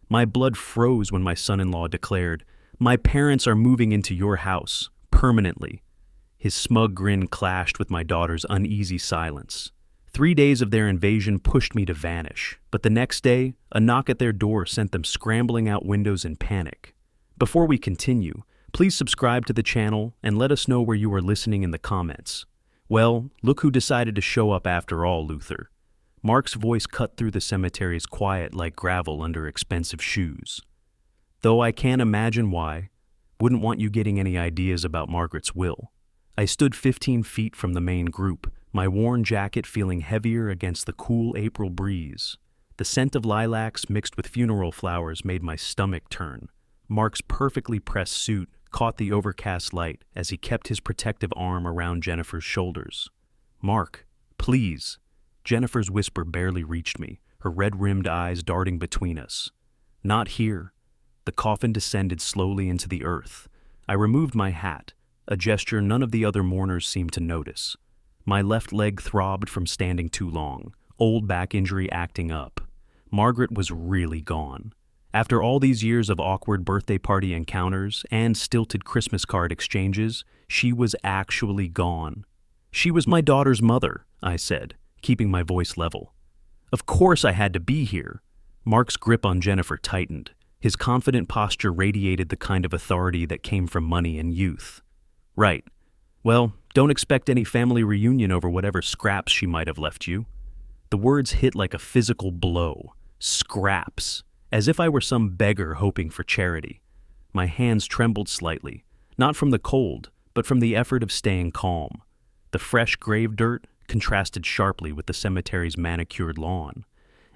My blood froze when my son-in-law declared, "My parents are moving into your house, permanently." His smug grin clashed with my daughter's uneasy silence. 3 days of their invasion pushed me to vanish, but the next day, a knock at their door sent them scrambling out windows in panic. Before we continue, please subscribe to the channel and let us know where you are listening in the comments. Well, look who decided to show up after all, Luther. Mark's voice cut through the cemetery's quiet like gravel under expensive shoes. Though I can't imagine why, wouldn't want you getting any ideas about Margaret's will. I stood 15 feet from the main group, my worn jacket feeling heavier against the cool April breeze. The scent of lilacs mixed with funeral flowers made my stomach turn. Mark's perfectly pressed suit caught the overcast light as he kept his protective arm around Jennifer's shoulders. "Mark, please." Jennifer's whisper barely reached me, her red-rimmed eyes darting between us. "Not here." The coffin descended slowly into the earth. I removed my hat, a gesture none of the other mourners seemed to notice. My left leg throbbed from standing too long, old back injury acting up. Margaret was really gone. After all these years of awkward birthday party encounters and stilted Christmas card exchanges, she was actually gone. "She was my daughter's mother," I said, keeping my voice level. "Of course I had to be here." Mark's grip on Jennifer tightened. His confident posture radiated the kind of authority that came from money and youth. "Right. Well, don't expect any family reunion over whatever scraps she might have left you." The words hit like a physical blow. Scraps. As if I were some beggar hoping for charity. My hands trembled slightly, not from the cold, but from the effort of staying calm. The fresh grave dirt contrasted sharply with the cemetery's manicured lawn,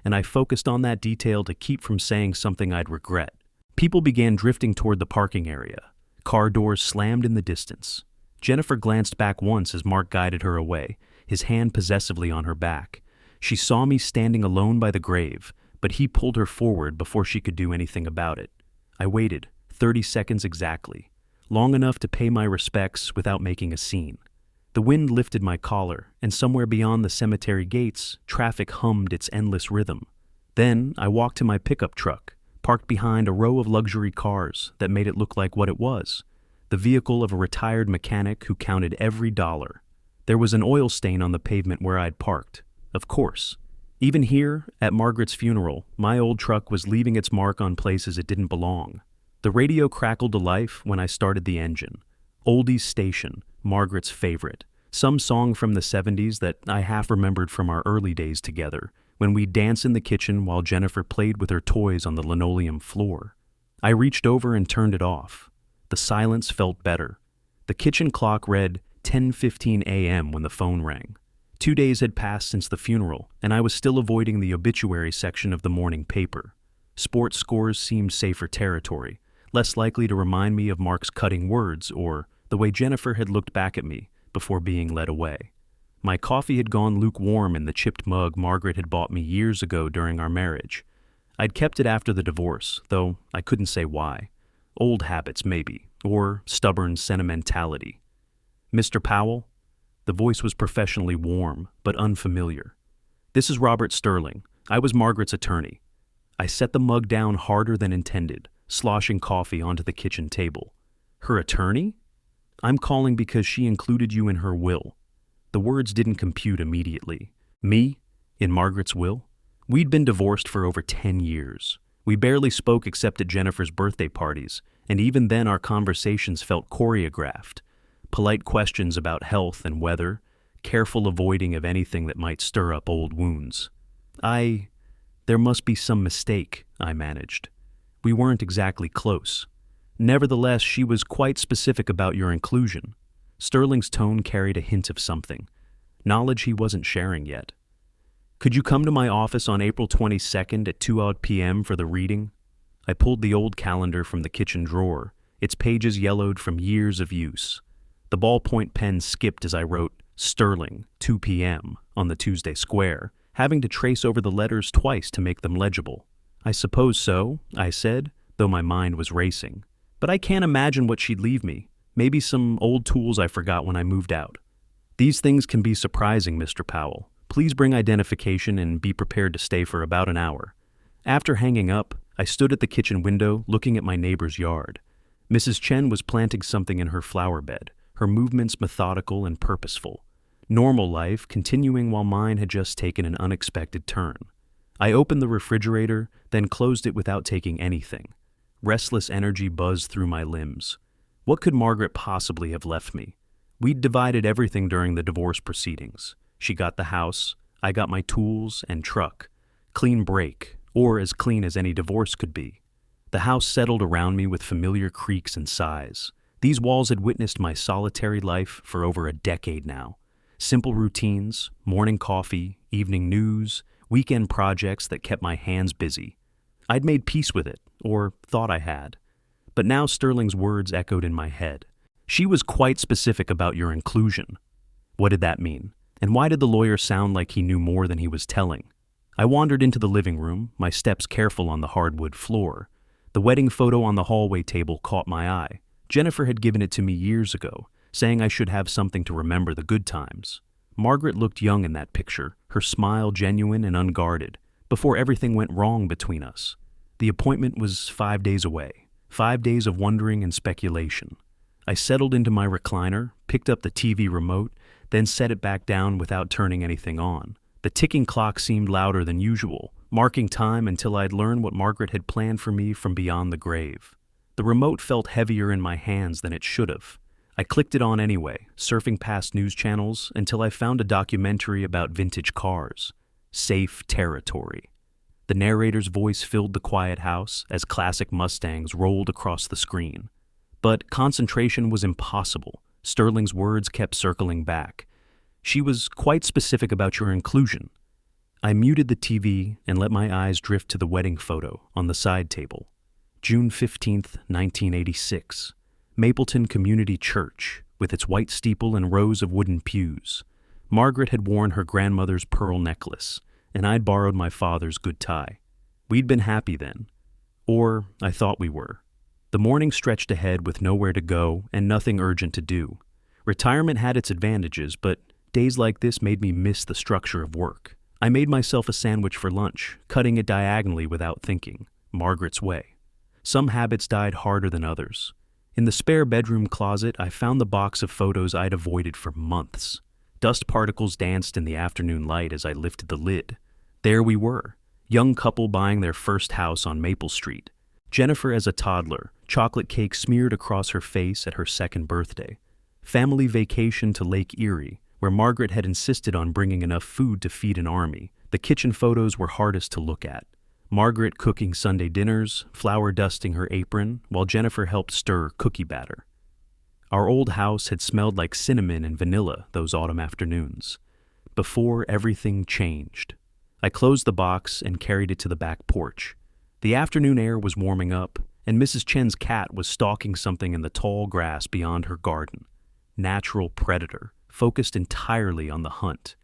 and I focused on that detail to keep from saying something I'd regret. People began drifting toward the parking area. Car doors slammed in the distance. Jennifer glanced back once as Mark guided her away, his hand possessively on her back. She saw me standing alone by the grave, but he pulled her forward before she could do anything about it. I waited, 30 seconds exactly, long enough to pay my respects without making a scene. The wind lifted my collar, and somewhere beyond the cemetery gates, traffic hummed its endless rhythm. Then I walked to my pickup truck, parked behind a row of luxury cars that made it look like what it was, the vehicle of a retired mechanic who counted every dollar. There was an oil stain on the pavement where I'd parked, of course. Even here, at Margaret's funeral, my old truck was leaving its mark on places it didn't belong. The radio crackled to life when I started the engine. Oldies Station, Margaret's favorite. Some song from the 70s that I half remembered from our early days together, when we'd dance in the kitchen while Jennifer played with her toys on the linoleum floor. I reached over and turned it off. The silence felt better. The kitchen clock read 10:15 a.m. when the phone rang. 2 days had passed since the funeral, and I was still avoiding the obituary section of the morning paper. Sports scores seemed safer territory, less likely to remind me of Mark's cutting words or the way Jennifer had looked back at me before being led away. My coffee had gone lukewarm in the chipped mug Margaret had bought me years ago during our marriage. I'd kept it after the divorce, though I couldn't say why. Old habits, maybe, or stubborn sentimentality. "Mr. Powell?" The voice was professionally warm, but unfamiliar. "This is Robert Sterling. I was Margaret's attorney." I set the mug down harder than intended, sloshing coffee onto the kitchen table. "Her attorney?" "I'm calling because she included you in her will." The words didn't compute immediately. Me? In Margaret's will? We'd been divorced for over 10 years. We barely spoke except at Jennifer's birthday parties, and even then our conversations felt choreographed. Polite questions about health and weather, careful avoiding of anything that might stir up old wounds. There must be some mistake, I managed. We weren't exactly close. Nevertheless, she was quite specific about your inclusion. Sterling's tone carried a hint of something, knowledge he wasn't sharing yet. "Could you come to my office on April 22nd at 2 p.m. for the reading?" I pulled the old calendar from the kitchen drawer, its pages yellowed from years of use. The ballpoint pen skipped as I wrote Sterling, 2 p.m. on the Tuesday square, having to trace over the letters twice to make them legible. "I suppose so," I said, though my mind was racing. "But I can't imagine what she'd leave me. Maybe some old tools I forgot when I moved out." "These things can be surprising, Mr. Powell. Please bring identification and be prepared to stay for about an hour." After hanging up, I stood at the kitchen window, looking at my neighbor's yard. Mrs. Chen was planting something in her flower bed, her movements methodical and purposeful. Normal life continuing while mine had just taken an unexpected turn. I opened the refrigerator, then closed it without taking anything. Restless energy buzzed through my limbs. What could Margaret possibly have left me? We'd divided everything during the divorce proceedings. She got the house, I got my tools and truck. Clean break, or as clean as any divorce could be. The house settled around me with familiar creaks and sighs. These walls had witnessed my solitary life for over a decade now. Simple routines, morning coffee, evening news, weekend projects that kept my hands busy. I'd made peace with it, or thought I had. But now Sterling's words echoed in my head. She was quite specific about your inclusion. What did that mean? And why did the lawyer sound like he knew more than he was telling? I wandered into the living room, my steps careful on the hardwood floor. The wedding photo on the hallway table caught my eye. Jennifer had given it to me years ago, saying I should have something to remember the good times. Margaret looked young in that picture, her smile genuine and unguarded, before everything went wrong between us. The appointment was 5 days away, 5 days of wondering and speculation. I settled into my recliner, picked up the TV remote, then set it back down without turning anything on. The ticking clock seemed louder than usual, marking time until I'd learned what Margaret had planned for me from beyond the grave. The remote felt heavier in my hands than it should have. I clicked it on anyway, surfing past news channels until I found a documentary about vintage cars. Safe territory. The narrator's voice filled the quiet house as classic Mustangs rolled across the screen. But concentration was impossible. Sterling's words kept circling back. She was quite specific about your inclusion. I muted the TV and let my eyes drift to the wedding photo on the side table. June 15th, 1986. Mapleton Community Church, with its white steeple and rows of wooden pews. Margaret had worn her grandmother's pearl necklace, and I'd borrowed my father's good tie. We'd been happy then. Or I thought we were. The morning stretched ahead with nowhere to go and nothing urgent to do. Retirement had its advantages, but days like this made me miss the structure of work. I made myself a sandwich for lunch, cutting it diagonally without thinking, Margaret's way. Some habits died harder than others. In the spare bedroom closet, I found the box of photos I'd avoided for months. Dust particles danced in the afternoon light as I lifted the lid. There we were, young couple buying their first house on Maple Street. Jennifer as a toddler, chocolate cake smeared across her face at her second birthday. Family vacation to Lake Erie, where Margaret had insisted on bringing enough food to feed an army. The kitchen photos were hardest to look at. Margaret cooking Sunday dinners, flour dusting her apron, while Jennifer helped stir cookie batter. Our old house had smelled like cinnamon and vanilla those autumn afternoons. Before everything changed. I closed the box and carried it to the back porch. The afternoon air was warming up, and Mrs. Chen's cat was stalking something in the tall grass beyond her garden. Natural predator, focused entirely on the hunt.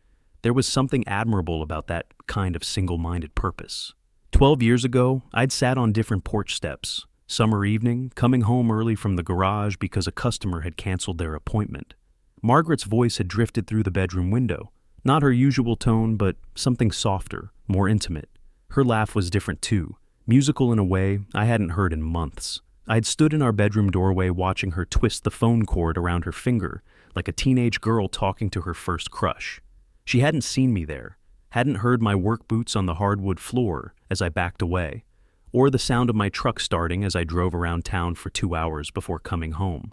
There was something admirable about that kind of single-minded purpose. 12 years ago, I'd sat on different porch steps. Summer evening, coming home early from the garage because a customer had canceled their appointment. Margaret's voice had drifted through the bedroom window. Not her usual tone, but something softer, more intimate. Her laugh was different too, musical in a way I hadn't heard in months. I'd stood in our bedroom doorway watching her twist the phone cord around her finger, like a teenage girl talking to her first crush. She hadn't seen me there, hadn't heard my work boots on the hardwood floor as I backed away, or the sound of my truck starting as I drove around town for 2 hours before coming home.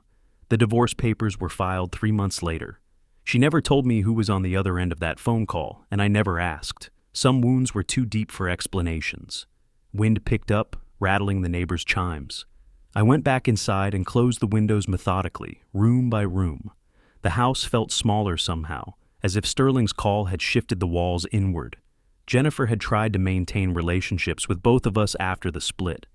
The divorce papers were filed 3 months later. She never told me who was on the other end of that phone call, and I never asked. Some wounds were too deep for explanations. Wind picked up, rattling the neighbor's chimes. I went back inside and closed the windows methodically, room by room. The house felt smaller somehow, as if Sterling's call had shifted the walls inward. Jennifer had tried to maintain relationships with both of us after the split.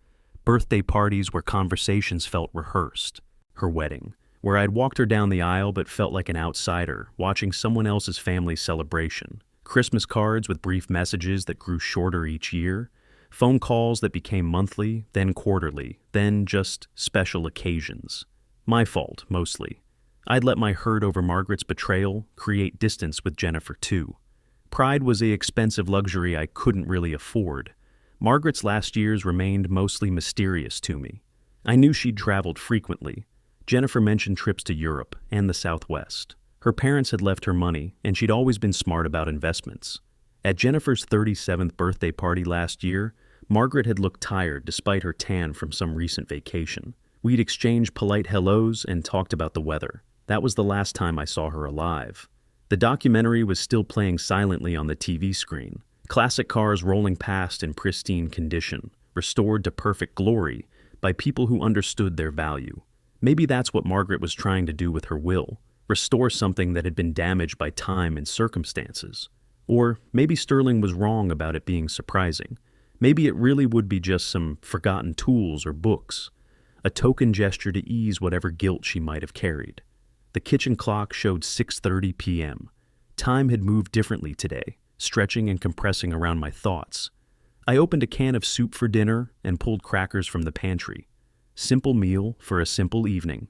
Birthday parties where conversations felt rehearsed. Her wedding, where I'd walked her down the aisle but felt like an outsider, watching someone else's family celebration. Christmas cards with brief messages that grew shorter each year. Phone calls that became monthly, then quarterly, then just special occasions. My fault, mostly. I'd let my hurt over Margaret's betrayal create distance with Jennifer too. Pride was an expensive luxury I couldn't really afford. Margaret's last years remained mostly mysterious to me. I knew she'd traveled frequently. Jennifer mentioned trips to Europe and the Southwest. Her parents had left her money, and she'd always been smart about investments. At Jennifer's 37th birthday party last year, Margaret had looked tired despite her tan from some recent vacation. We'd exchanged polite hellos and talked about the weather. That was the last time I saw her alive. The documentary was still playing silently on the TV screen. Classic cars rolling past in pristine condition, restored to perfect glory by people who understood their value. Maybe that's what Margaret was trying to do with her will, restore something that had been damaged by time and circumstances. Or maybe Sterling was wrong about it being surprising. Maybe it really would be just some forgotten tools or books, a token gesture to ease whatever guilt she might have carried. The kitchen clock showed 6:30 p.m. Time had moved differently today, stretching and compressing around my thoughts. I opened a can of soup for dinner and pulled crackers from the pantry. Simple meal for a simple evening.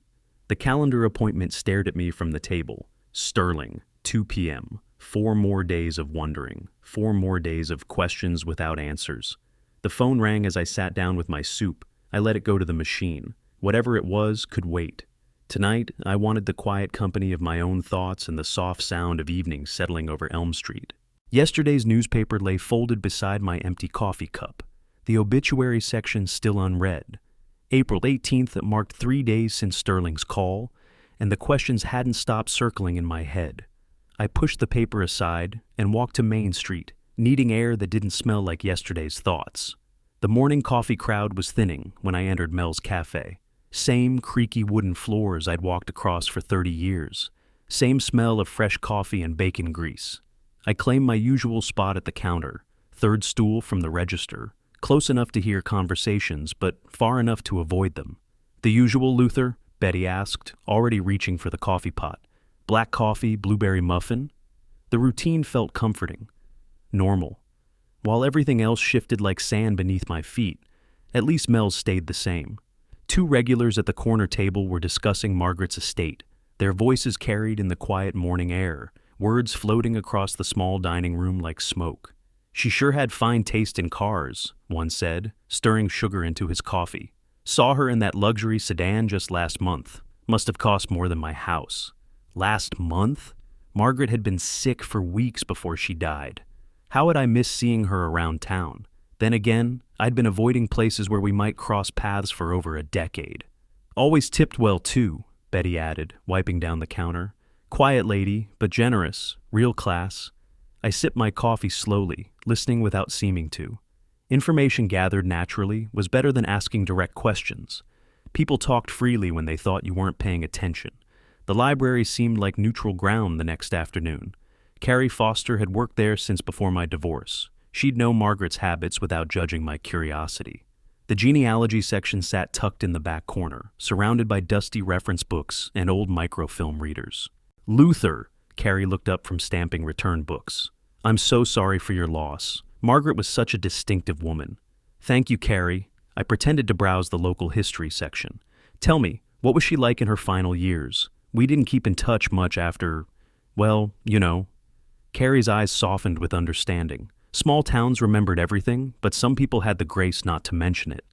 The calendar appointment stared at me from the table. Sterling, 2 p.m. 4 more days of wondering. 4 more days of questions without answers. The phone rang as I sat down with my soup. I let it go to the machine. Whatever it was could wait. Tonight, I wanted the quiet company of my own thoughts and the soft sound of evening settling over Elm Street. Yesterday's newspaper lay folded beside my empty coffee cup, the obituary section still unread. April 18th marked 3 days since Sterling's call, and the questions hadn't stopped circling in my head. I pushed the paper aside and walked to Main Street, needing air that didn't smell like yesterday's thoughts. The morning coffee crowd was thinning when I entered Mel's Cafe. Same creaky wooden floors I'd walked across for 30 years. Same smell of fresh coffee and bacon grease. I claimed my usual spot at the counter, third stool from the register, close enough to hear conversations, but far enough to avoid them. "The usual, Luther?" Betty asked, already reaching for the coffee pot. "Black coffee, blueberry muffin?" The routine felt comforting. Normal. While everything else shifted like sand beneath my feet, at least Mel's stayed the same. 2 regulars at the corner table were discussing Margaret's estate, their voices carried in the quiet morning air, words floating across the small dining room like smoke. "She sure had fine taste in cars," one said, stirring sugar into his coffee. "Saw her in that luxury sedan just last month. Must have cost more than my house." Last month? Margaret had been sick for weeks before she died. How had I missed seeing her around town? Then again, I'd been avoiding places where we might cross paths for over a decade. "Always tipped well, too," Betty added, wiping down the counter. "Quiet lady, but generous, real class." I sipped my coffee slowly, listening without seeming to. Information gathered naturally was better than asking direct questions. People talked freely when they thought you weren't paying attention. The library seemed like neutral ground the next afternoon. Carrie Foster had worked there since before my divorce. She'd know Margaret's habits without judging my curiosity. The genealogy section sat tucked in the back corner, surrounded by dusty reference books and old microfilm readers. "Luther," Carrie looked up from stamping return books. "I'm so sorry for your loss. Margaret was such a distinctive woman." "Thank you, Carrie." I pretended to browse the local history section. "Tell me, what was she like in her final years? We didn't keep in touch much after, well, you know." Carrie's eyes softened with understanding. Small towns remembered everything, but some people had the grace not to mention it.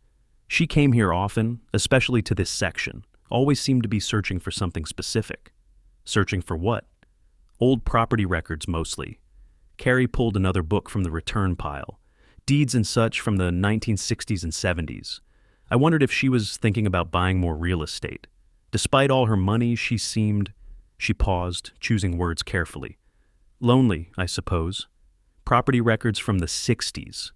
"She came here often, especially to this section. Always seemed to be searching for something specific." "Searching for what?" "Old property records, mostly." Carrie pulled another book from the return pile. Deeds and such from the 1960s and 70s. I wondered if she was thinking about buying more real estate. Despite all her money, she seemed... She paused, choosing words carefully. "Lonely, I suppose." Property records from the 60s.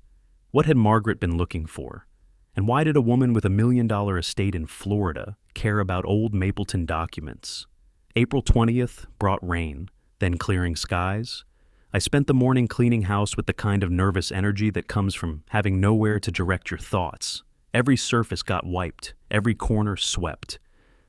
What had Margaret been looking for? And why did a woman with $1 million estate in Florida care about old Mapleton documents? April 20th brought rain, then clearing skies. I spent the morning cleaning house with the kind of nervous energy that comes from having nowhere to direct your thoughts. Every surface got wiped, every corner swept.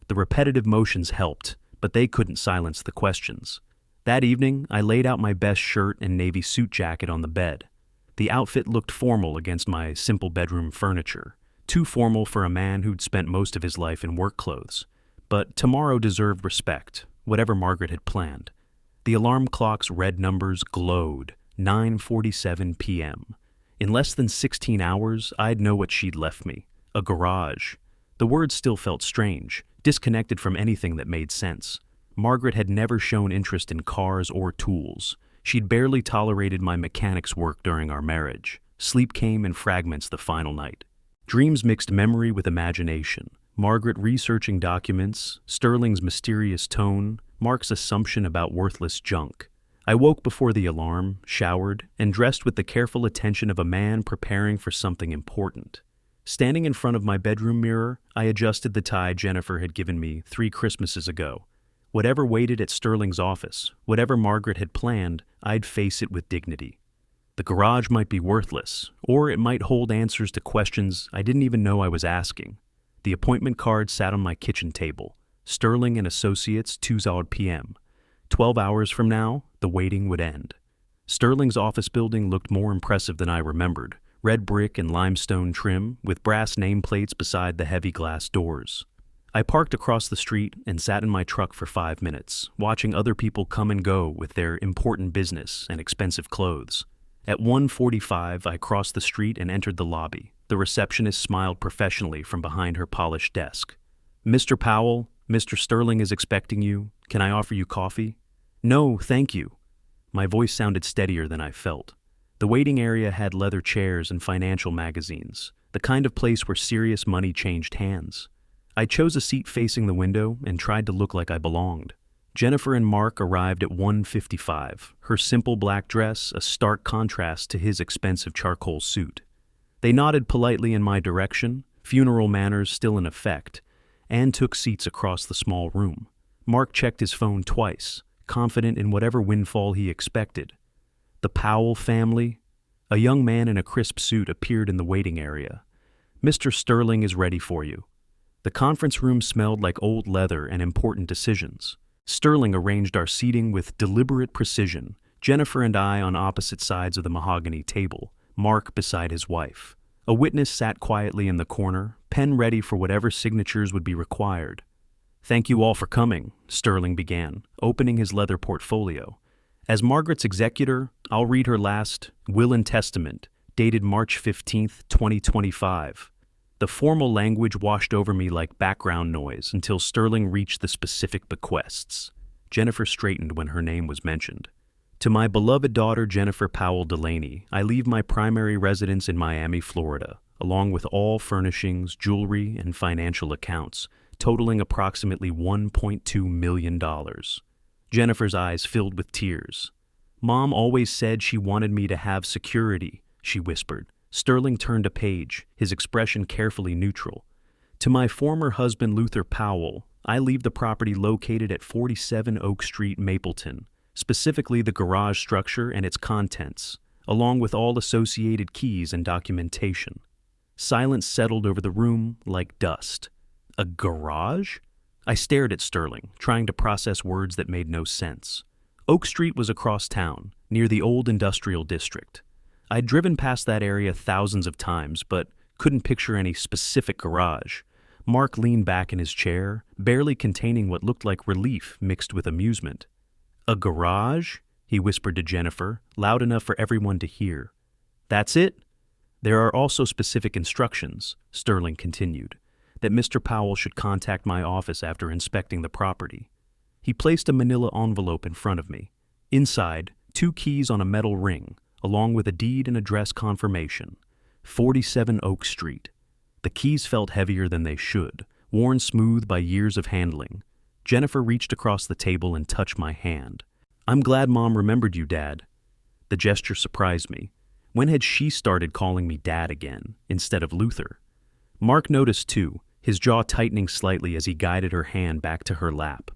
The repetitive motions helped, but they couldn't silence the questions. That evening, I laid out my best shirt and navy suit jacket on the bed. The outfit looked formal against my simple bedroom furniture, too formal for a man who'd spent most of his life in work clothes. But tomorrow deserved respect, whatever Margaret had planned. The alarm clock's red numbers glowed, 9:47 p.m. In less than 16 hours, I'd know what she'd left me. A garage. The word still felt strange, disconnected from anything that made sense. Margaret had never shown interest in cars or tools. She'd barely tolerated my mechanic's work during our marriage. Sleep came in fragments the final night. Dreams mixed memory with imagination. Margaret researching documents, Sterling's mysterious tone, Mark's assumption about worthless junk. I woke before the alarm, showered, and dressed with the careful attention of a man preparing for something important. Standing in front of my bedroom mirror, I adjusted the tie Jennifer had given me 3 Christmases ago. Whatever waited at Sterling's office, whatever Margaret had planned, I'd face it with dignity. The garage might be worthless, or it might hold answers to questions I didn't even know I was asking. The appointment card sat on my kitchen table. Sterling and Associates, 2 p.m. 12 hours from now, the waiting would end. Sterling's office building looked more impressive than I remembered. Red brick and limestone trim, with brass nameplates beside the heavy glass doors. I parked across the street and sat in my truck for 5 minutes, watching other people come and go with their important business and expensive clothes. At 1:45, I crossed the street and entered the lobby. The receptionist smiled professionally from behind her polished desk. "Mr. Powell, Mr. Sterling is expecting you. Can I offer you coffee?" "No, thank you." My voice sounded steadier than I felt. The waiting area had leather chairs and financial magazines, the kind of place where serious money changed hands. I chose a seat facing the window and tried to look like I belonged. Jennifer and Mark arrived at 1:55, her simple black dress a stark contrast to his expensive charcoal suit. They nodded politely in my direction, funeral manners still in effect, and took seats across the small room. Mark checked his phone twice, confident in whatever windfall he expected. The Powell family? A young man in a crisp suit appeared in the waiting area. "Mr. Sterling is ready for you." The conference room smelled like old leather and important decisions. Sterling arranged our seating with deliberate precision, Jennifer and I on opposite sides of the mahogany table, Mark beside his wife. A witness sat quietly in the corner, pen ready for whatever signatures would be required. "Thank you all for coming," Sterling began, opening his leather portfolio. "As Margaret's executor, I'll read her last will and testament, dated March 15th, 2025. The formal language washed over me like background noise until Sterling reached the specific bequests. Jennifer straightened when her name was mentioned. "To my beloved daughter Jennifer Powell Delaney, I leave my primary residence in Miami, Florida, along with all furnishings, jewelry, and financial accounts, totaling approximately $1.2 million. Jennifer's eyes filled with tears. "Mom always said she wanted me to have security," she whispered. Sterling turned a page, his expression carefully neutral. "To my former husband Luther Powell, I leave the property located at 47 Oak Street, Mapleton, specifically the garage structure and its contents, along with all associated keys and documentation." Silence settled over the room like dust. A garage? I stared at Sterling, trying to process words that made no sense. Oak Street was across town, near the old industrial district. I'd driven past that area thousands of times, but couldn't picture any specific garage. Mark leaned back in his chair, barely containing what looked like relief mixed with amusement. "A garage?" he whispered to Jennifer, loud enough for everyone to hear. "That's it? There are also specific instructions," Sterling continued, "that Mr. Powell should contact my office after inspecting the property." He placed a manila envelope in front of me. Inside, 2 keys on a metal ring, along with a deed and address confirmation. 47 Oak Street. The keys felt heavier than they should, worn smooth by years of handling. Jennifer reached across the table and touched my hand. "I'm glad Mom remembered you, Dad." The gesture surprised me. When had she started calling me Dad again, instead of Luther? Mark noticed too, his jaw tightening slightly as he guided her hand back to her lap.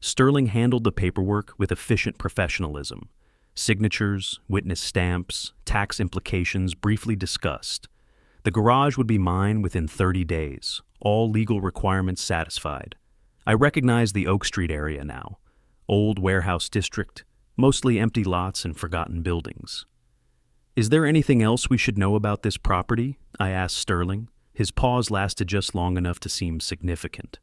Sterling handled the paperwork with efficient professionalism. Signatures, witness stamps, tax implications briefly discussed. The garage would be mine within 30 days, all legal requirements satisfied. I recognized the Oak Street area now. Old warehouse district, mostly empty lots and forgotten buildings. "Is there anything else we should know about this property?" I asked Sterling. His pause lasted just long enough to seem significant.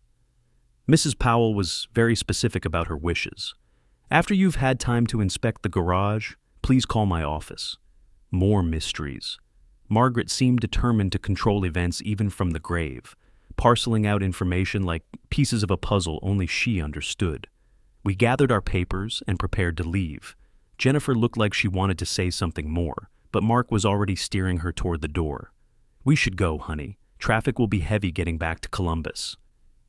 Mrs. Powell was very specific about her wishes. "After you've had time to inspect the garage, please call my office." More mysteries. Margaret seemed determined to control events even from the grave, parceling out information like pieces of a puzzle only she understood. We gathered our papers and prepared to leave. Jennifer looked like she wanted to say something more, but Mark was already steering her toward the door. "We should go, honey. Traffic will be heavy getting back to Columbus."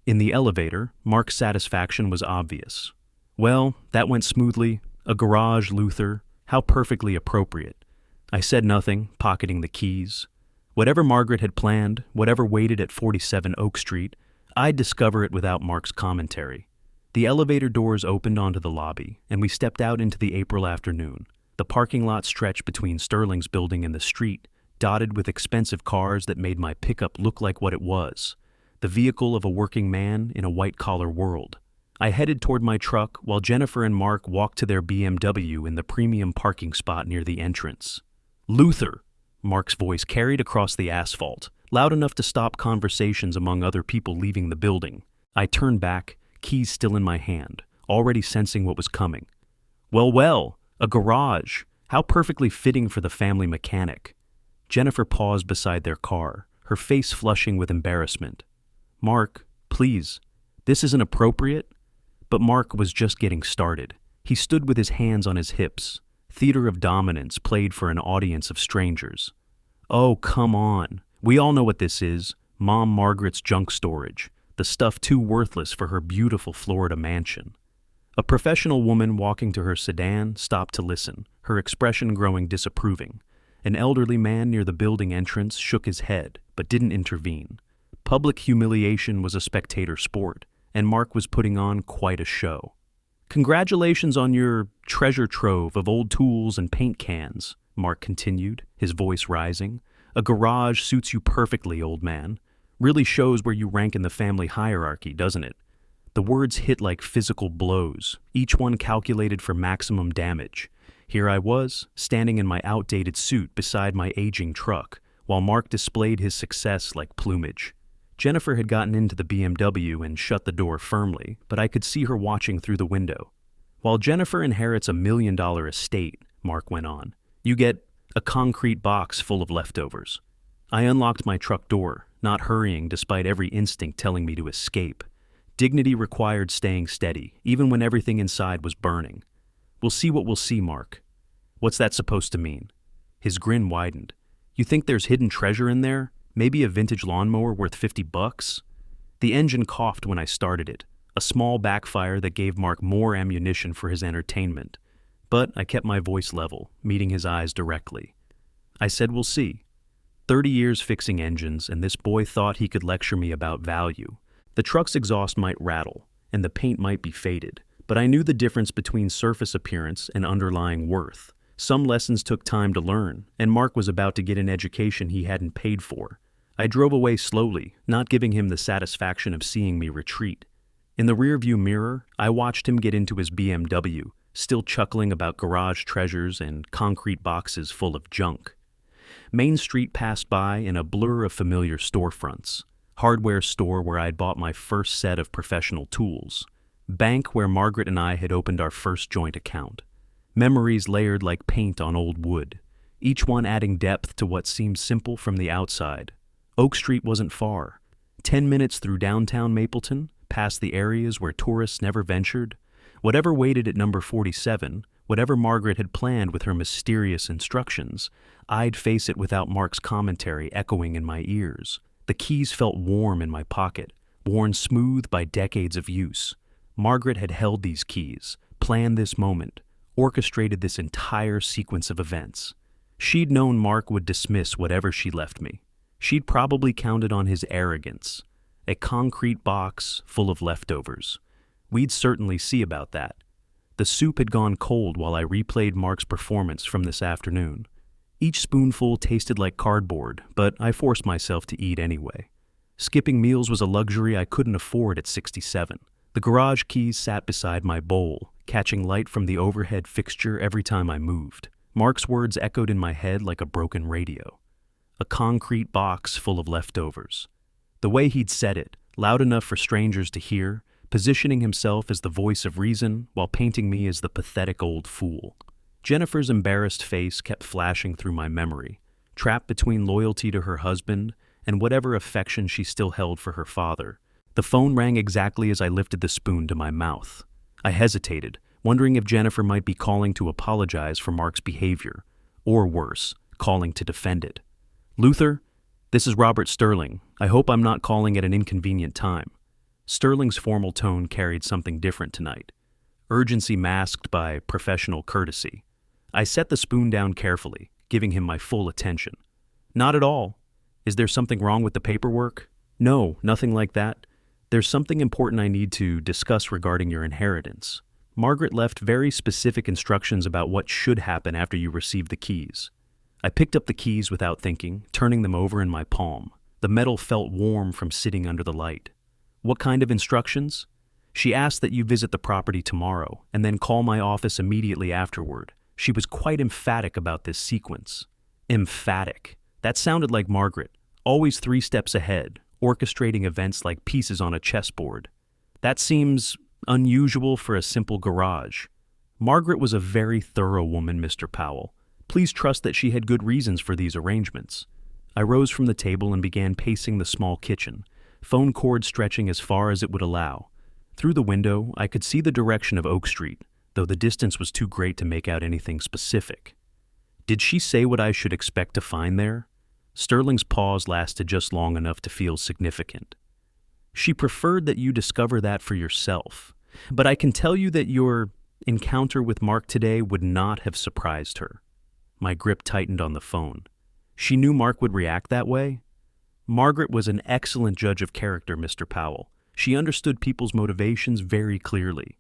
In the elevator, Mark's satisfaction was obvious. "Well, that went smoothly. A garage, Luther. How perfectly appropriate." I said nothing, pocketing the keys. Whatever Margaret had planned, whatever waited at 47 Oak Street, I'd discover it without Mark's commentary. The elevator doors opened onto the lobby, and we stepped out into the April afternoon. The parking lot stretched between Sterling's building and the street, dotted with expensive cars that made my pickup look like what it was, the vehicle of a working man in a white-collar world. I headed toward my truck while Jennifer and Mark walked to their BMW in the premium parking spot near the entrance. "Luther!" Mark's voice carried across the asphalt, loud enough to stop conversations among other people leaving the building. I turned back, keys still in my hand, already sensing what was coming. Well, well, a garage. How perfectly fitting for the family mechanic. Jennifer paused beside their car, her face flushing with embarrassment. "Mark, please, this isn't appropriate." But Mark was just getting started. He stood with his hands on his hips. Theater of dominance played for an audience of strangers. "Oh, come on. We all know what this is. Mom Margaret's junk storage. The stuff too worthless for her beautiful Florida mansion." A professional woman walking to her sedan stopped to listen, her expression growing disapproving. An elderly man near the building entrance shook his head, but didn't intervene. Public humiliation was a spectator sport, and Mark was putting on quite a show. "Congratulations on your treasure trove of old tools and paint cans," Mark continued, his voice rising. "A garage suits you perfectly, old man. Really shows where you rank in the family hierarchy, doesn't it?" The words hit like physical blows, each one calculated for maximum damage. Here I was, standing in my outdated suit beside my aging truck, while Mark displayed his success like plumage. Jennifer had gotten into the BMW and shut the door firmly, but I could see her watching through the window. "While Jennifer inherits $1 million estate," Mark went on, "you get a concrete box full of leftovers." I unlocked my truck door, not hurrying despite every instinct telling me to escape. Dignity required staying steady, even when everything inside was burning. "We'll see what we'll see, Mark." "What's that supposed to mean?" His grin widened. "You think there's hidden treasure in there? Maybe a vintage lawnmower worth $50? The engine coughed when I started it, a small backfire that gave Mark more ammunition for his entertainment. But I kept my voice level, meeting his eyes directly. I said, "We'll see." 30 years fixing engines, and this boy thought he could lecture me about value. The truck's exhaust might rattle, and the paint might be faded, but I knew the difference between surface appearance and underlying worth. Some lessons took time to learn, and Mark was about to get an education he hadn't paid for. I drove away slowly, not giving him the satisfaction of seeing me retreat. In the rearview mirror, I watched him get into his BMW, still chuckling about garage treasures and concrete boxes full of junk. Main Street passed by in a blur of familiar storefronts. Hardware store where I'd bought my first set of professional tools. Bank where Margaret and I had opened our first joint account. Memories layered like paint on old wood, each one adding depth to what seemed simple from the outside. Oak Street wasn't far. 10 minutes through downtown Mapleton, past the areas where tourists never ventured. Whatever waited at number 47, whatever Margaret had planned with her mysterious instructions, I'd face it without Mark's commentary echoing in my ears. The keys felt warm in my pocket, worn smooth by decades of use. Margaret had held these keys, planned this moment, orchestrated this entire sequence of events. She'd known Mark would dismiss whatever she left me. She'd probably counted on his arrogance. A concrete box full of leftovers. We'd certainly see about that. The soup had gone cold while I replayed Mark's performance from this afternoon. Each spoonful tasted like cardboard, but I forced myself to eat anyway. Skipping meals was a luxury I couldn't afford at 67. The garage keys sat beside my bowl, catching light from the overhead fixture every time I moved. Mark's words echoed in my head like a broken radio. A concrete box full of leftovers. The way he'd said it, loud enough for strangers to hear, positioning himself as the voice of reason while painting me as the pathetic old fool. Jennifer's embarrassed face kept flashing through my memory. trapped between loyalty to her husband and whatever affection she still held for her father. The phone rang exactly as I lifted the spoon to my mouth. I hesitated, wondering if Jennifer might be calling to apologize for Mark's behavior, or worse, calling to defend it. "Luther, this is Robert Sterling. I hope I'm not calling at an inconvenient time." Sterling's formal tone carried something different tonight, urgency masked by professional courtesy. I set the spoon down carefully, giving him my full attention. "Not at all. Is there something wrong with the paperwork?" "No, nothing like that. There's something important I need to discuss regarding your inheritance. Margaret left very specific instructions about what should happen after you receive the keys." I picked up the keys without thinking, turning them over in my palm. The metal felt warm from sitting under the light. "What kind of instructions?" "She asked that you visit the property tomorrow and then call my office immediately afterward." She was quite emphatic about this sequence. Emphatic. That sounded like Margaret, always 3 steps ahead, orchestrating events like pieces on a chessboard. That seems unusual for a simple garage. Margaret was a very thorough woman, Mr. Powell. Please trust that she had good reasons for these arrangements. I rose from the table and began pacing the small kitchen, phone cord stretching as far as it would allow. Through the window, I could see the direction of Oak Street, though the distance was too great to make out anything specific. Did she say what I should expect to find there? Sterling's pause lasted just long enough to feel significant. "She preferred that you discover that for yourself, but I can tell you that your encounter with Mark today would not have surprised her." My grip tightened on the phone. She knew Mark would react that way? Margaret was an excellent judge of character, Mr. Powell. She understood people's motivations very clearly.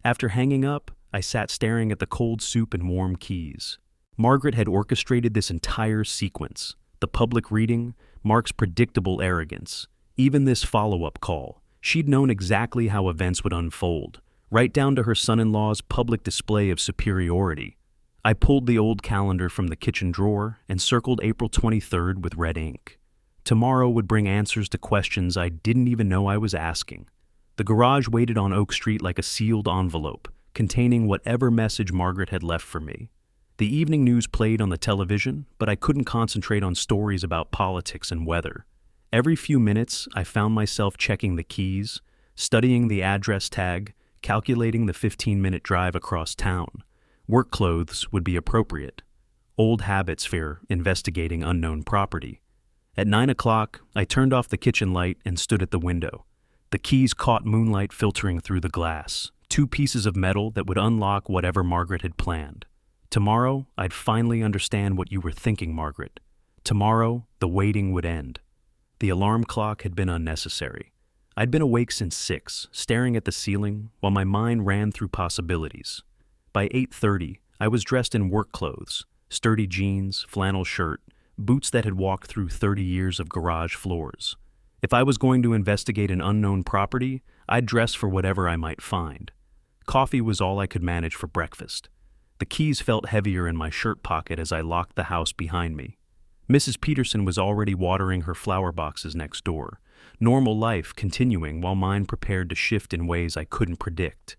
After hanging up, I sat staring at the cold soup and warm keys. Margaret had orchestrated this entire sequence. The public reading, Mark's predictable arrogance, even this follow-up call. She'd known exactly how events would unfold, right down to her son-in-law's public display of superiority. I pulled the old calendar from the kitchen drawer and circled April 23rd with red ink. Tomorrow would bring answers to questions I didn't even know I was asking. The garage waited on Oak Street like a sealed envelope, containing whatever message Margaret had left for me. The evening news played on the television, but I couldn't concentrate on stories about politics and weather. Every few minutes, I found myself checking the keys, studying the address tag, calculating the 15-minute drive across town. Work clothes would be appropriate. Old habits for investigating unknown property. At 9 o'clock, I turned off the kitchen light and stood at the window. The keys caught moonlight filtering through the glass, 2 pieces of metal that would unlock whatever Margaret had planned. Tomorrow, I'd finally understand what you were thinking, Margaret. Tomorrow, the waiting would end. The alarm clock had been unnecessary. I'd been awake since 6, staring at the ceiling while my mind ran through possibilities. By 8:30, I was dressed in work clothes, sturdy jeans, flannel shirt, boots that had walked through 30 years of garage floors. If I was going to investigate an unknown property, I'd dress for whatever I might find. Coffee was all I could manage for breakfast. The keys felt heavier in my shirt pocket as I locked the house behind me. Mrs. Peterson was already watering her flower boxes next door, normal life continuing while mine prepared to shift in ways I couldn't predict.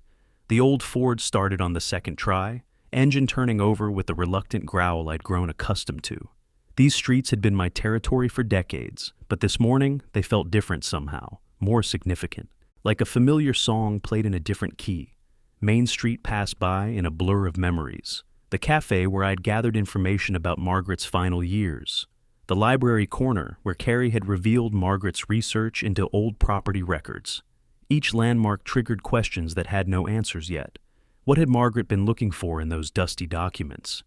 The old Ford started on the second try, engine turning over with the reluctant growl I'd grown accustomed to. These streets had been my territory for decades, but this morning they felt different somehow, more significant, like a familiar song played in a different key. Main Street passed by in a blur of memories. The cafe where I'd gathered information about Margaret's final years. The library corner where Carrie had revealed Margaret's research into old property records. Each landmark triggered questions that had no answers yet. What had Margaret been looking for in those dusty documents?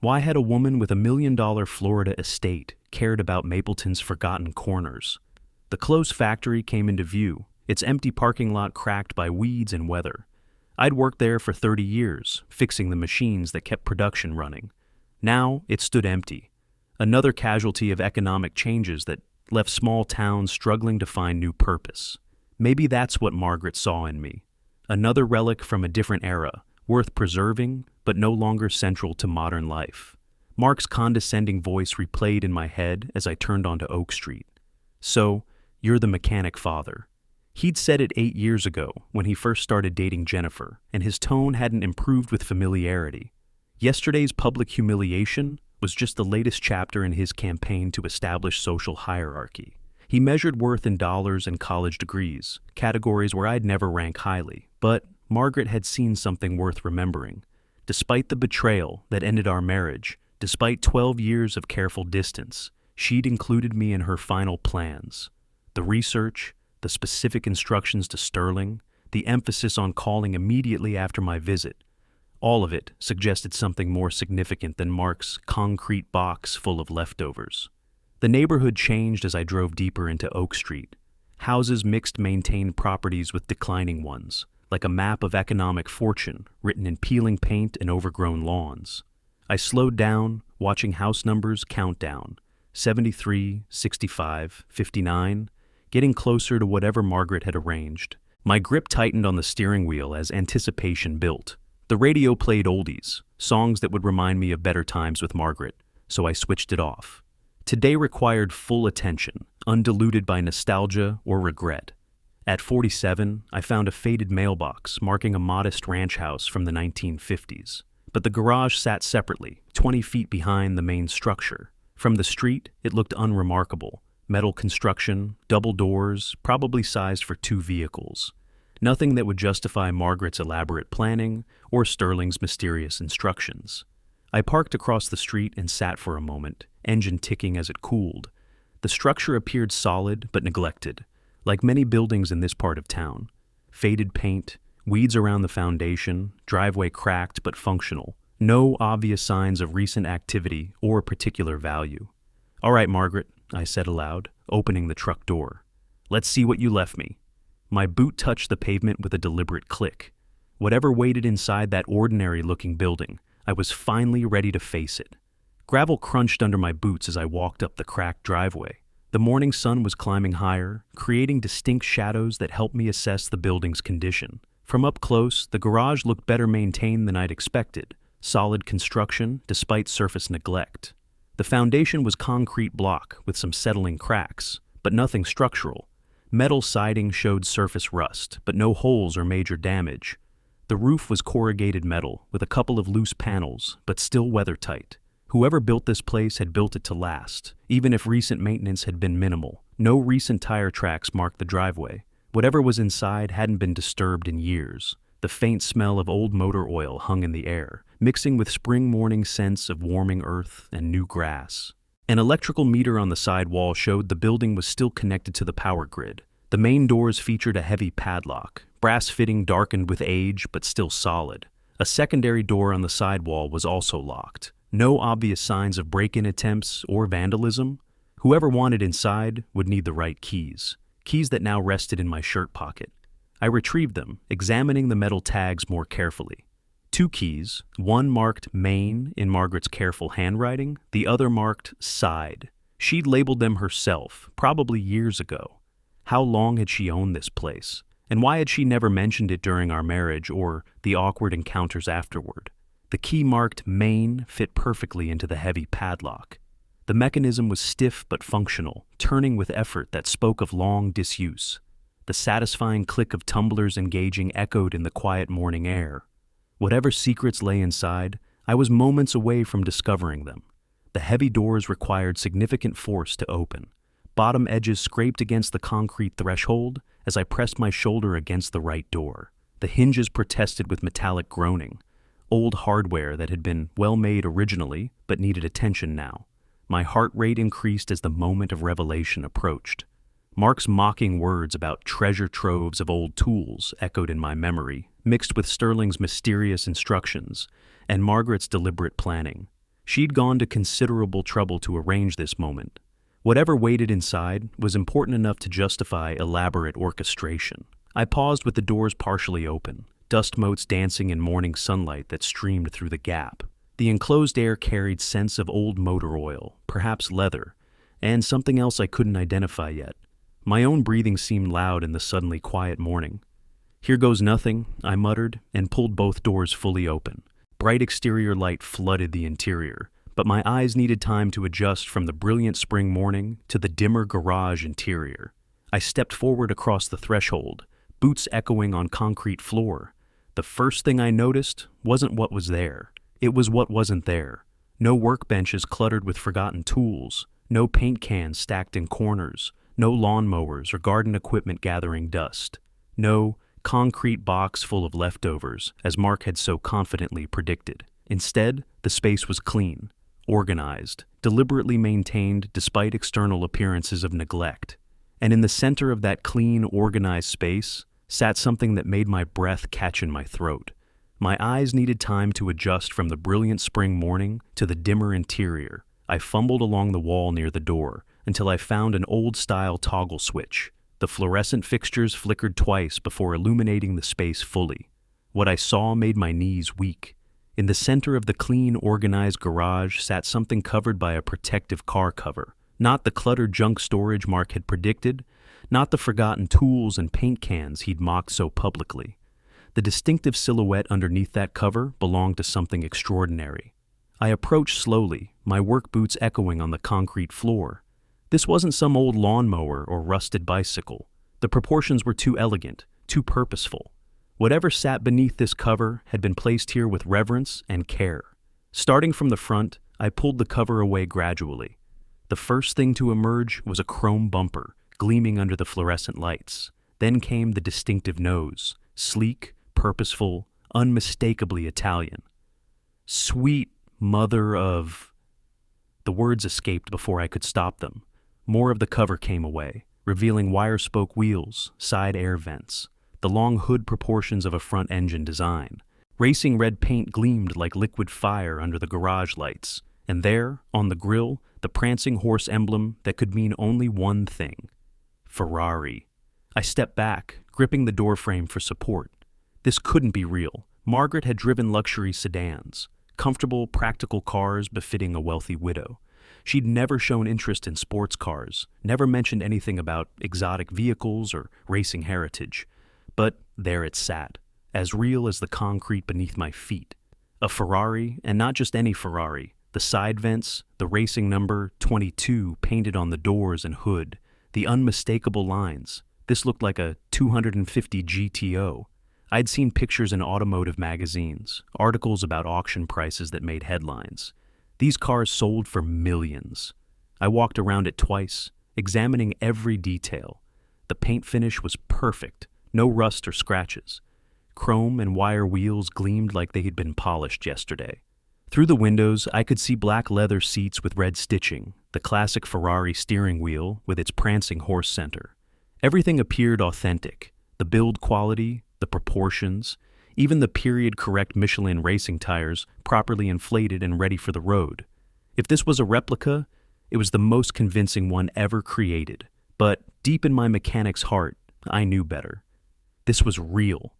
Why had a woman with $1 million Florida estate cared about Mapleton's forgotten corners? The clothes factory came into view, its empty parking lot cracked by weeds and weather. I'd worked there for 30 years, fixing the machines that kept production running. Now it stood empty, another casualty of economic changes that left small towns struggling to find new purpose. Maybe that's what Margaret saw in me, another relic from a different era, worth preserving, but no longer central to modern life. Mark's condescending voice replayed in my head as I turned onto Oak Street. "So, you're the mechanic father." He'd said it 8 years ago when he first started dating Jennifer, and his tone hadn't improved with familiarity. Yesterday's public humiliation, was just the latest chapter in his campaign to establish social hierarchy. He measured worth in dollars and college degrees, categories where I'd never rank highly. But Margaret had seen something worth remembering. Despite the betrayal that ended our marriage, despite 12 years of careful distance, she'd included me in her final plans. The research, the specific instructions to Sterling, the emphasis on calling immediately after my visit, all of it suggested something more significant than Mark's concrete box full of leftovers. The neighborhood changed as I drove deeper into Oak Street. Houses mixed maintained properties with declining ones, like a map of economic fortune written in peeling paint and overgrown lawns. I slowed down, watching house numbers count down, 73, 65, 59, getting closer to whatever Margaret had arranged. My grip tightened on the steering wheel as anticipation built. The radio played oldies, songs that would remind me of better times with Margaret, so I switched it off. Today required full attention, undiluted by nostalgia or regret. At 47, I found a faded mailbox marking a modest ranch house from the 1950s. But the garage sat separately, 20 feet behind the main structure. From the street, it looked unremarkable. Metal construction, double doors, probably sized for 2 vehicles. Nothing that would justify Margaret's elaborate planning or Sterling's mysterious instructions. I parked across the street and sat for a moment, engine ticking as it cooled. The structure appeared solid but neglected, like many buildings in this part of town. Faded paint, weeds around the foundation, driveway cracked but functional. No obvious signs of recent activity or particular value. "All right, Margaret," I said aloud, opening the truck door. "Let's see what you left me." My boot touched the pavement with a deliberate click. Whatever waited inside that ordinary-looking building, I was finally ready to face it. Gravel crunched under my boots as I walked up the cracked driveway. The morning sun was climbing higher, creating distinct shadows that helped me assess the building's condition. From up close, the garage looked better maintained than I'd expected. Solid construction, despite surface neglect. The foundation was concrete block with some settling cracks, but nothing structural. Metal siding showed surface rust, but no holes or major damage. The roof was corrugated metal with a couple of loose panels, but still weather-tight. Whoever built this place had built it to last, even if recent maintenance had been minimal. No recent tire tracks marked the driveway. Whatever was inside hadn't been disturbed in years. The faint smell of old motor oil hung in the air, mixing with spring morning scents of warming earth and new grass. An electrical meter on the side wall showed the building was still connected to the power grid. The main doors featured a heavy padlock, brass fitting darkened with age but still solid. A secondary door on the side wall was also locked. No obvious signs of break-in attempts or vandalism. Whoever wanted inside would need the right keys. Keys that now rested in my shirt pocket. I retrieved them, examining the metal tags more carefully. 2 keys, one marked main in Margaret's careful handwriting, the other marked side. She'd labeled them herself, probably years ago. How long had she owned this place? And why had she never mentioned it during our marriage or the awkward encounters afterward? The key marked main fit perfectly into the heavy padlock. The mechanism was stiff but functional, turning with effort that spoke of long disuse. The satisfying click of tumblers engaging echoed in the quiet morning air. Whatever secrets lay inside, I was moments away from discovering them. The heavy doors required significant force to open. Bottom edges scraped against the concrete threshold as I pressed my shoulder against the right door. The hinges protested with metallic groaning, old hardware that had been well made originally but needed attention now. My heart rate increased as the moment of revelation approached. Mark's mocking words about treasure troves of old tools echoed in my memory, mixed with Sterling's mysterious instructions and Margaret's deliberate planning. She'd gone to considerable trouble to arrange this moment. Whatever waited inside was important enough to justify elaborate orchestration. I paused with the doors partially open, dust motes dancing in morning sunlight that streamed through the gap. The enclosed air carried scents of old motor oil, perhaps leather, and something else I couldn't identify yet. My own breathing seemed loud in the suddenly quiet morning. "Here goes nothing," I muttered, and pulled both doors fully open. Bright exterior light flooded the interior, but my eyes needed time to adjust from the brilliant spring morning to the dimmer garage interior. I stepped forward across the threshold, boots echoing on concrete floor. The first thing I noticed wasn't what was there. It was what wasn't there. No workbenches cluttered with forgotten tools, no paint cans stacked in corners, no lawnmowers or garden equipment gathering dust, no concrete box full of leftovers, as Mark had so confidently predicted. Instead, the space was clean, organized, deliberately maintained despite external appearances of neglect. And in the center of that clean, organized space sat something that made my breath catch in my throat. My eyes needed time to adjust from the brilliant spring morning to the dimmer interior. I fumbled along the wall near the door until I found an old-style toggle switch. The fluorescent fixtures flickered twice before illuminating the space fully. What I saw made my knees weak. In the center of the clean, organized garage sat something covered by a protective car cover. Not the cluttered junk storage Mark had predicted, not the forgotten tools and paint cans he'd mocked so publicly. The distinctive silhouette underneath that cover belonged to something extraordinary. I approached slowly, my work boots echoing on the concrete floor. This wasn't some old lawnmower or rusted bicycle. The proportions were too elegant, too purposeful. Whatever sat beneath this cover had been placed here with reverence and care. Starting from the front, I pulled the cover away gradually. The first thing to emerge was a chrome bumper, gleaming under the fluorescent lights. Then came the distinctive nose, sleek, purposeful, unmistakably Italian. Sweet mother of... The words escaped before I could stop them. More of the cover came away, revealing wire-spoke wheels, side air vents, the long hood proportions of a front engine design. Racing red paint gleamed like liquid fire under the garage lights, and there, on the grille, the prancing horse emblem that could mean only one thing: Ferrari. I stepped back, gripping the doorframe for support. This couldn't be real. Margaret had driven luxury sedans, comfortable, practical cars befitting a wealthy widow. She'd never shown interest in sports cars, never mentioned anything about exotic vehicles or racing heritage. But there it sat, as real as the concrete beneath my feet. A Ferrari, and not just any Ferrari. The side vents, the racing number 22 painted on the doors and hood, the unmistakable lines. This looked like a 250 GTO. I'd seen pictures in automotive magazines, articles about auction prices that made headlines. These cars sold for millions. I walked around it twice, examining every detail. The paint finish was perfect, no rust or scratches. Chrome and wire wheels gleamed like they had been polished yesterday. Through the windows, I could see black leather seats with red stitching, the classic Ferrari steering wheel with its prancing horse center. Everything appeared authentic: the build quality, the proportions, even the period-correct Michelin racing tires properly inflated and ready for the road. If this was a replica, it was the most convincing one ever created. But deep in my mechanic's heart, I knew better. This was real.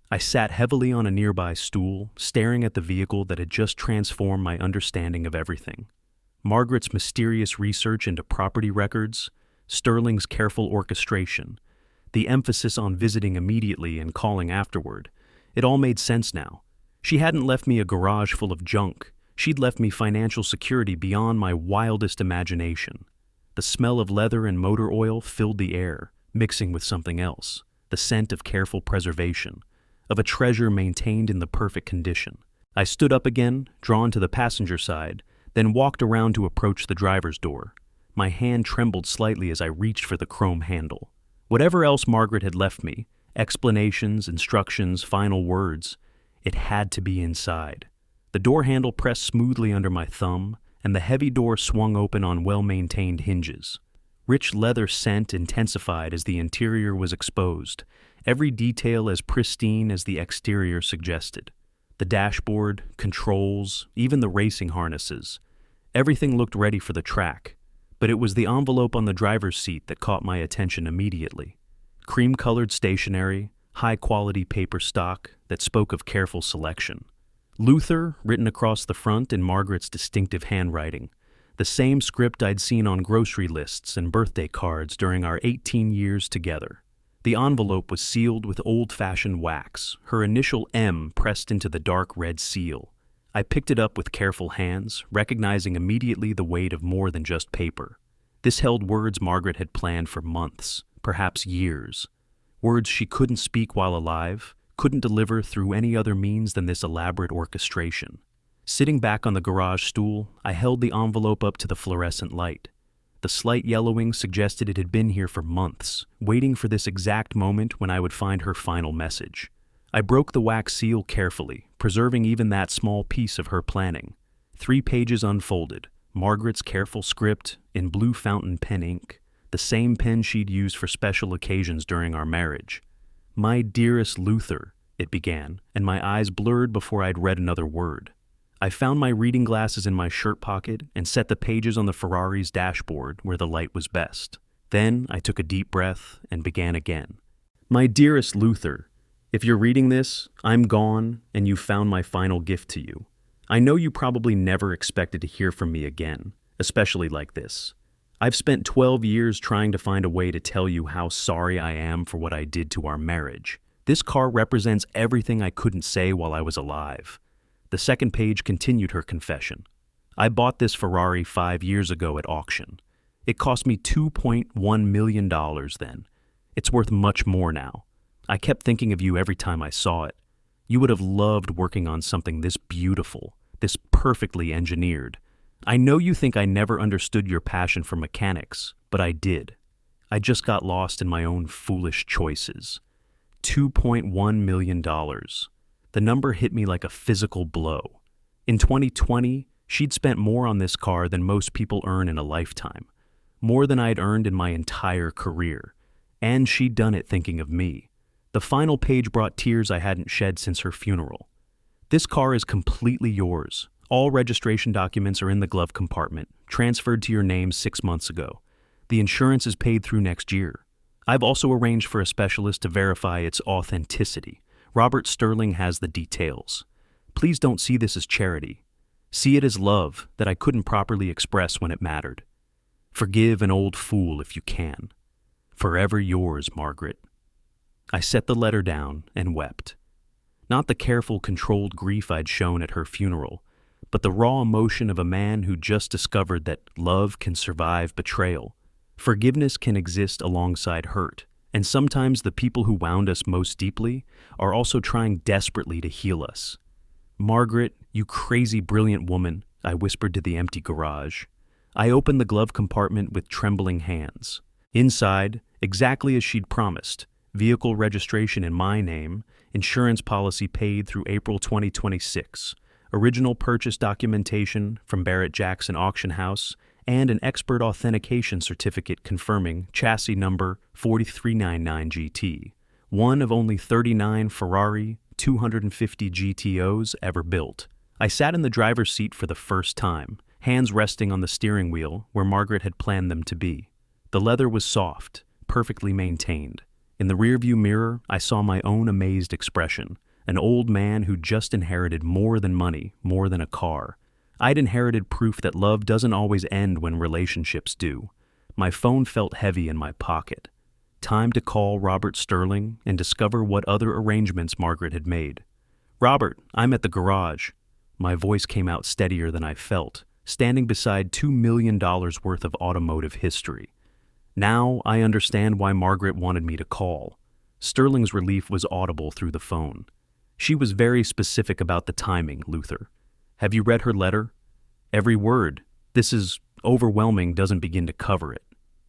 I sat heavily on a nearby stool, staring at the vehicle that had just transformed my understanding of everything. Margaret's mysterious research into property records, Sterling's careful orchestration, the emphasis on visiting immediately and calling afterward. It all made sense now. She hadn't left me a garage full of junk. She'd left me financial security beyond my wildest imagination. The smell of leather and motor oil filled the air, mixing with something else, the scent of careful preservation, of a treasure maintained in the perfect condition. I stood up again, drawn to the passenger side, then walked around to approach the driver's door. My hand trembled slightly as I reached for the chrome handle. Whatever else Margaret had left me, explanations, instructions, final words, it had to be inside. The door handle pressed smoothly under my thumb, and the heavy door swung open on well-maintained hinges. Rich leather scent intensified as the interior was exposed, every detail as pristine as the exterior suggested. The dashboard, controls, even the racing harnesses. Everything looked ready for the track, but it was the envelope on the driver's seat that caught my attention immediately. Cream-colored stationery, high-quality paper stock that spoke of careful selection. Luther, written across the front in Margaret's distinctive handwriting. The same script I'd seen on grocery lists and birthday cards during our 18 years together. The envelope was sealed with old-fashioned wax, her initial M pressed into the dark red seal. I picked it up with careful hands, recognizing immediately the weight of more than just paper. This held words Margaret had planned for months, perhaps years. Words she couldn't speak while alive, couldn't deliver through any other means than this elaborate orchestration. Sitting back on the garage stool, I held the envelope up to the fluorescent light. The slight yellowing suggested it had been here for months, waiting for this exact moment when I would find her final message. I broke the wax seal carefully, preserving even that small piece of her planning. 3 pages unfolded, Margaret's careful script in blue fountain pen ink, the same pen she'd used for special occasions during our marriage. "My dearest Luther," it began, and my eyes blurred before I'd read another word. I found my reading glasses in my shirt pocket and set the pages on the Ferrari's dashboard where the light was best. Then I took a deep breath and began again. "My dearest Luther, if you're reading this, I'm gone and you found my final gift to you. I know you probably never expected to hear from me again, especially like this. I've spent 12 years trying to find a way to tell you how sorry I am for what I did to our marriage. This car represents everything I couldn't say while I was alive." The second page continued her confession. "I bought this Ferrari 5 years ago at auction. It cost me $2.1 million then. It's worth much more now. I kept thinking of you every time I saw it. You would have loved working on something this beautiful, this perfectly engineered. I know you think I never understood your passion for mechanics, but I did. I just got lost in my own foolish choices. $2.1 million. The number hit me like a physical blow. In 2020, she'd spent more on this car than most people earn in a lifetime, more than I'd earned in my entire career. And she'd done it thinking of me. The final page brought tears I hadn't shed since her funeral. This car is completely yours. All registration documents are in the glove compartment, transferred to your name 6 months ago. The insurance is paid through next year. I've also arranged for a specialist to verify its authenticity. Robert Sterling has the details. Please don't see this as charity. See it as love that I couldn't properly express when it mattered. Forgive an old fool if you can. Forever yours, Margaret." I set the letter down and wept. Not the careful, controlled grief I'd shown at her funeral, but the raw emotion of a man who just discovered that love can survive betrayal. Forgiveness can exist alongside hurt, and sometimes the people who wound us most deeply are also trying desperately to heal us. "Margaret, you crazy, brilliant woman," I whispered to the empty garage. I opened the glove compartment with trembling hands. Inside, exactly as she'd promised, vehicle registration in my name, insurance policy paid through April 2026, original purchase documentation from Barrett Jackson Auction House, and an expert authentication certificate confirming chassis number 4399 GT, one of only 39 Ferrari 250 GTOs ever built. I sat in the driver's seat for the first time, hands resting on the steering wheel where Margaret had planned them to be. The leather was soft, perfectly maintained. In the rearview mirror, I saw my own amazed expression, an old man who just inherited more than money, more than a car. I'd inherited proof that love doesn't always end when relationships do. My phone felt heavy in my pocket. Time to call Robert Sterling and discover what other arrangements Margaret had made. "Robert, I'm at the garage." My voice came out steadier than I felt, standing beside $2 million worth of automotive history. Now I understand why Margaret wanted me to call. Sterling's relief was audible through the phone. "She was very specific about the timing, Luther. Have you read her letter? Every word. This is overwhelming doesn't begin to cover it.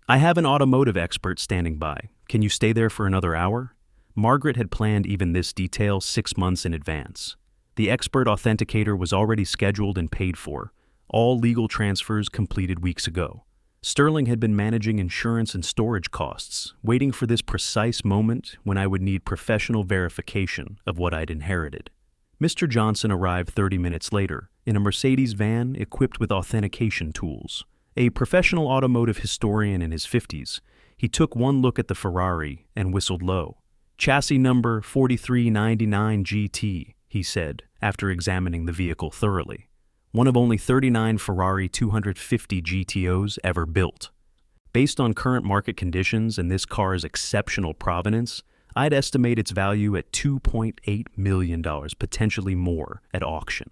I have an automotive expert standing by. Can you stay there for another hour?" Margaret had planned even this detail 6 months in advance. The expert authenticator was already scheduled and paid for, all legal transfers completed weeks ago. Sterling had been managing insurance and storage costs, waiting for this precise moment when I would need professional verification of what I'd inherited. Mr. Johnson arrived 30 minutes later in a Mercedes van equipped with authentication tools. A professional automotive historian in his 50s, he took one look at the Ferrari and whistled low. "Chassis number 4399 GT, he said, after examining the vehicle thoroughly. One of only 39 Ferrari 250 GTOs ever built. Based on current market conditions and this car's exceptional provenance, I'd estimate its value at $2.8 million, potentially more, at auction."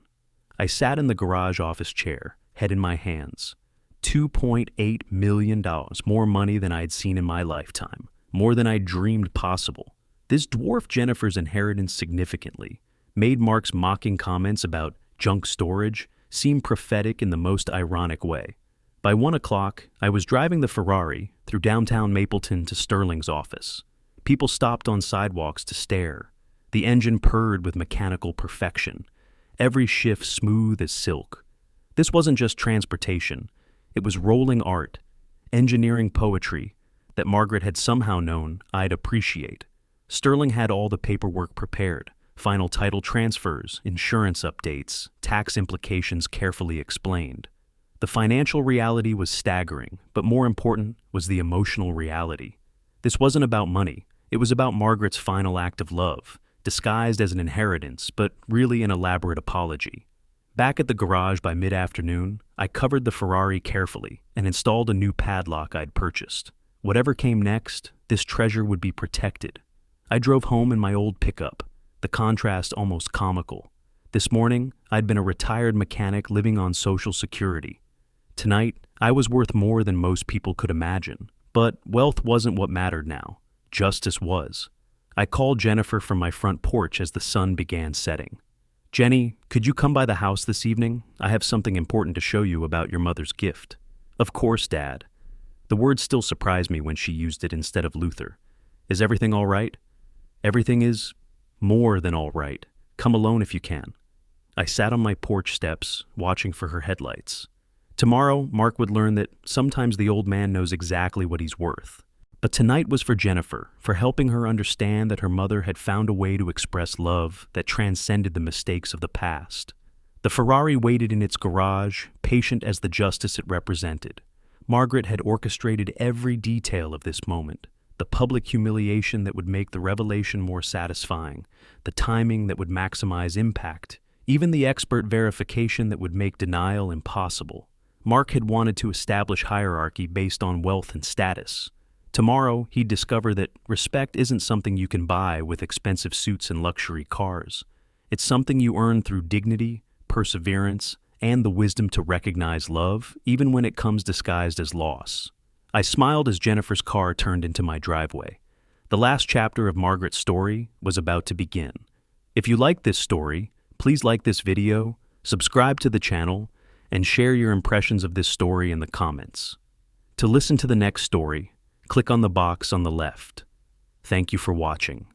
I sat in the garage office chair, head in my hands. $2.8 million, more money than I'd seen in my lifetime, more than I dreamed possible. This dwarfed Jennifer's inheritance significantly, made Mark's mocking comments about junk storage, seemed prophetic in the most ironic way. By 1 o'clock, I was driving the Ferrari through downtown Mapleton to Sterling's office. People stopped on sidewalks to stare. The engine purred with mechanical perfection, every shift smooth as silk. This wasn't just transportation, it was rolling art, engineering poetry that Margaret had somehow known I'd appreciate. Sterling had all the paperwork prepared, final title transfers, insurance updates, tax implications carefully explained. The financial reality was staggering, but more important was the emotional reality. This wasn't about money, it was about Margaret's final act of love, disguised as an inheritance, but really an elaborate apology. Back at the garage by mid-afternoon, I covered the Ferrari carefully and installed a new padlock I'd purchased. Whatever came next, this treasure would be protected. I drove home in my old pickup, the contrast almost comical. This morning, I'd been a retired mechanic living on Social Security. Tonight, I was worth more than most people could imagine. But wealth wasn't what mattered now. Justice was. I called Jennifer from my front porch as the sun began setting. "Jenny, could you come by the house this evening? I have something important to show you about your mother's gift." "Of course, Dad." The word still surprised me when she used it instead of Luther. "Is everything all right?" "Everything is more than all right. Come alone if you can." I sat on my porch steps, watching for her headlights. Tomorrow, Mark would learn that sometimes the old man knows exactly what he's worth. But tonight was for Jennifer, for helping her understand that her mother had found a way to express love that transcended the mistakes of the past. The Ferrari waited in its garage, patient as the justice it represented. Margaret had orchestrated every detail of this moment. The public humiliation that would make the revelation more satisfying, the timing that would maximize impact, even the expert verification that would make denial impossible. Mark had wanted to establish hierarchy based on wealth and status. Tomorrow, he'd discover that respect isn't something you can buy with expensive suits and luxury cars. It's something you earn through dignity, perseverance, and the wisdom to recognize love, even when it comes disguised as loss. I smiled as Jennifer's car turned into my driveway. The last chapter of Margaret's story was about to begin. If you like this story, please like this video, subscribe to the channel, and share your impressions of this story in the comments. To listen to the next story, click on the box on the left. Thank you for watching.